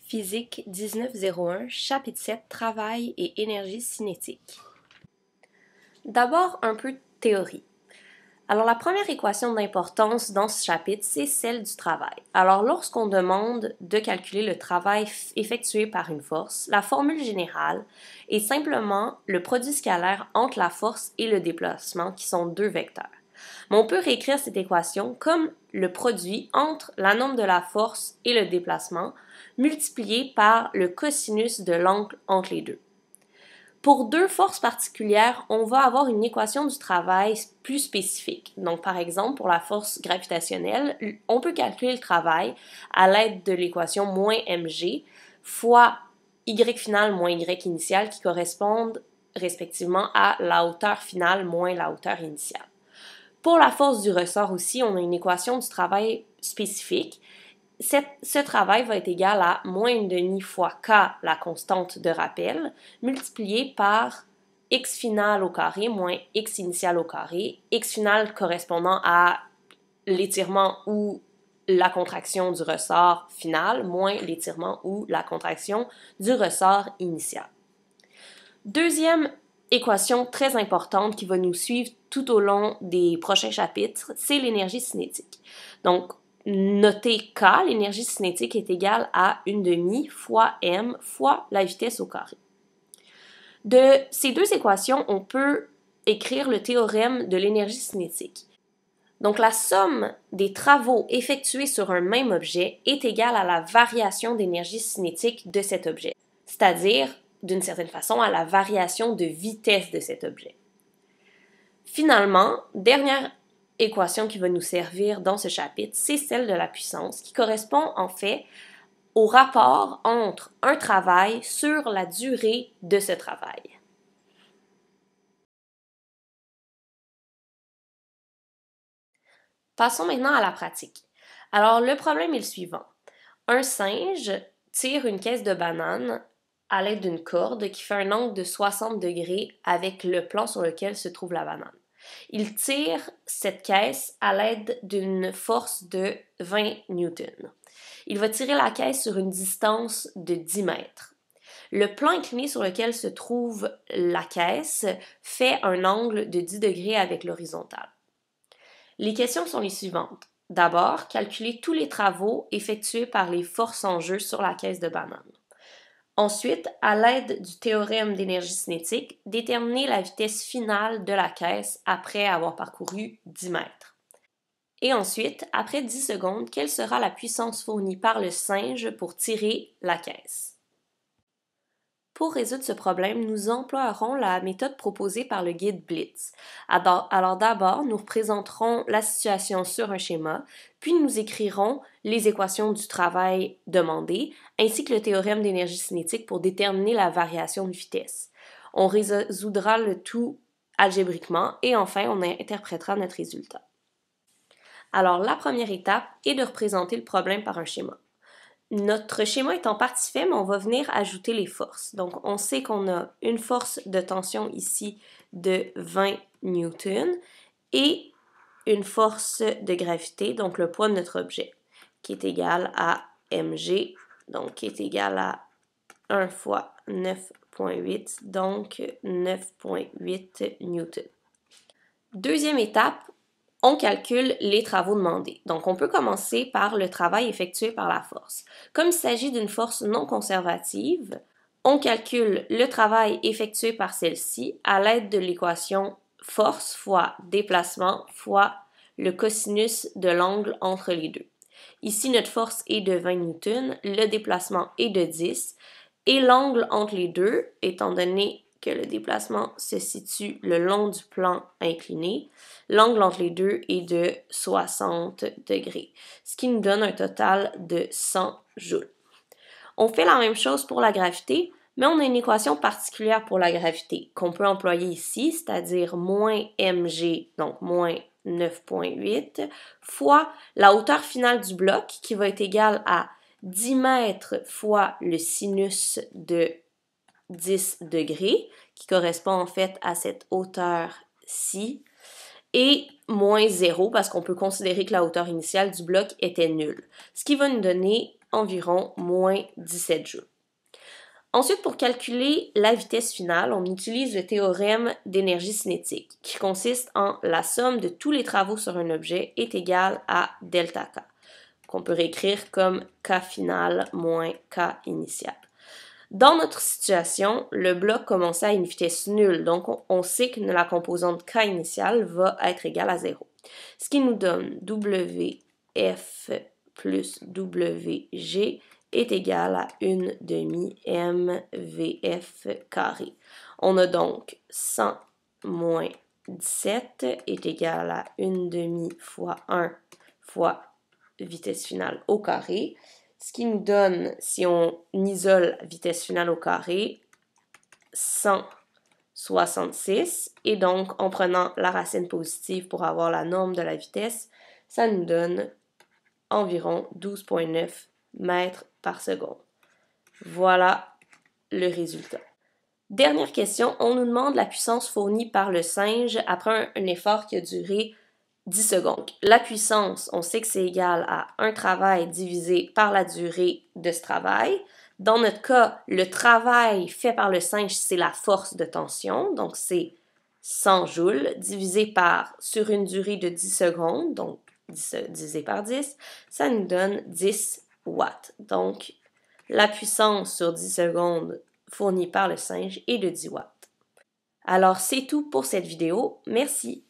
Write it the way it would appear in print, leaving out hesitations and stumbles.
Physique 1901, chapitre 7, Travail et énergie cinétique. D'abord, un peu de théorie. Alors, la première équation d'importance dans ce chapitre, c'est celle du travail. Alors, lorsqu'on demande de calculer le travail effectué par une force, la formule générale est simplement le produit scalaire entre la force et le déplacement, qui sont deux vecteurs. Mais on peut réécrire cette équation comme le produit entre la norme de la force et le déplacement, multiplié par le cosinus de l'angle entre les deux. Pour deux forces particulières, on va avoir une équation du travail plus spécifique. Donc, par exemple, pour la force gravitationnelle, on peut calculer le travail à l'aide de l'équation moins mg fois y final moins y initial qui correspondent respectivement à la hauteur finale moins la hauteur initiale. Pour la force du ressort aussi, on a une équation du travail spécifique. Ce travail va être égal à moins 1/2 fois K, la constante de rappel, multiplié par x final au carré moins x initial au carré, x final correspondant à l'étirement ou la contraction du ressort final moins l'étirement ou la contraction du ressort initial. Deuxième équation très importante qui va nous suivre tout au long des prochains chapitres, c'est l'énergie cinétique. Donc, notez K, l'énergie cinétique est égale à 1/2 fois m fois la vitesse au carré. De ces deux équations, on peut écrire le théorème de l'énergie cinétique. Donc, la somme des travaux effectués sur un même objet est égale à la variation d'énergie cinétique de cet objet, c'est-à-dire, d'une certaine façon, à la variation de vitesse de cet objet. Finalement, dernière équation qui va nous servir dans ce chapitre, c'est celle de la puissance, qui correspond en fait au rapport entre un travail sur la durée de ce travail. Passons maintenant à la pratique. Alors, le problème est le suivant. Un singe tire une caisse de banane à l'aide d'une corde qui fait un angle de 60 degrés avec le plan sur lequel se trouve la banane. Il tire cette caisse à l'aide d'une force de 20 newtons. Il va tirer la caisse sur une distance de 10 mètres. Le plan incliné sur lequel se trouve la caisse fait un angle de 10 degrés avec l'horizontale. Les questions sont les suivantes. D'abord, calculer tous les travaux effectués par les forces en jeu sur la caisse de banane. Ensuite, à l'aide du théorème d'énergie cinétique, déterminer la vitesse finale de la caisse après avoir parcouru 10 mètres. Et ensuite, après 10 secondes, quelle sera la puissance fournie par le singe pour tirer la caisse? Pour résoudre ce problème, nous emploierons la méthode proposée par le guide Blitz. Alors d'abord, nous représenterons la situation sur un schéma, puis nous écrirons les équations du travail demandé, ainsi que le théorème d'énergie cinétique pour déterminer la variation de vitesse. On résoudra le tout algébriquement et enfin, on interprétera notre résultat. Alors, la première étape est de représenter le problème par un schéma. Notre schéma est en partie fait, mais on va venir ajouter les forces. Donc, on sait qu'on a une force de tension ici de 20 newtons et une force de gravité, donc le poids de notre objet, qui est égal à mg, donc qui est égal à 1 fois 9,8, donc 9,8 newtons. Deuxième étape, on calcule les travaux demandés. Donc, on peut commencer par le travail effectué par la force. Comme il s'agit d'une force non conservative, on calcule le travail effectué par celle-ci à l'aide de l'équation force fois déplacement fois le cosinus de l'angle entre les deux. Ici, notre force est de 20 newtons, le déplacement est de 10 et l'angle entre les deux, étant donné que le déplacement se situe le long du plan incliné, l'angle entre les deux est de 60 degrés, ce qui nous donne un total de 100 joules. On fait la même chose pour la gravité, mais on a une équation particulière pour la gravité qu'on peut employer ici, c'est-à-dire moins mg, donc moins 9,8, fois la hauteur finale du bloc, qui va être égale à 10 mètres fois le sinus de 10 degrés, qui correspond en fait à cette hauteur-ci, et moins 0, parce qu'on peut considérer que la hauteur initiale du bloc était nulle. Ce qui va nous donner environ moins 17 joules. Ensuite, pour calculer la vitesse finale, on utilise le théorème d'énergie cinétique, qui consiste en la somme de tous les travaux sur un objet est égale à delta K, qu'on peut réécrire comme K final moins K initial. Dans notre situation, le bloc commençait à une vitesse nulle, donc on sait que la composante K initiale va être égale à 0. Ce qui nous donne WF plus WG est égal à 1 demi MVF carré. On a donc 100 moins 17 est égal à 1 demi fois 1 fois vitesse finale au carré. Ce qui nous donne, si on isole vitesse finale au carré, 166. Et donc, en prenant la racine positive pour avoir la norme de la vitesse, ça nous donne environ 12,9 mètres par seconde. Voilà le résultat. Dernière question, on nous demande la puissance fournie par le singe après un effort qui a duré 10 secondes. La puissance, on sait que c'est égal à un travail divisé par la durée de ce travail. Dans notre cas, le travail fait par le singe, c'est la force de tension, donc c'est 100 joules divisé par sur une durée de 10 secondes, donc divisé par 10, ça nous donne 10 watts. Donc, la puissance sur 10 secondes fournie par le singe est de 10 watts. Alors, c'est tout pour cette vidéo. Merci.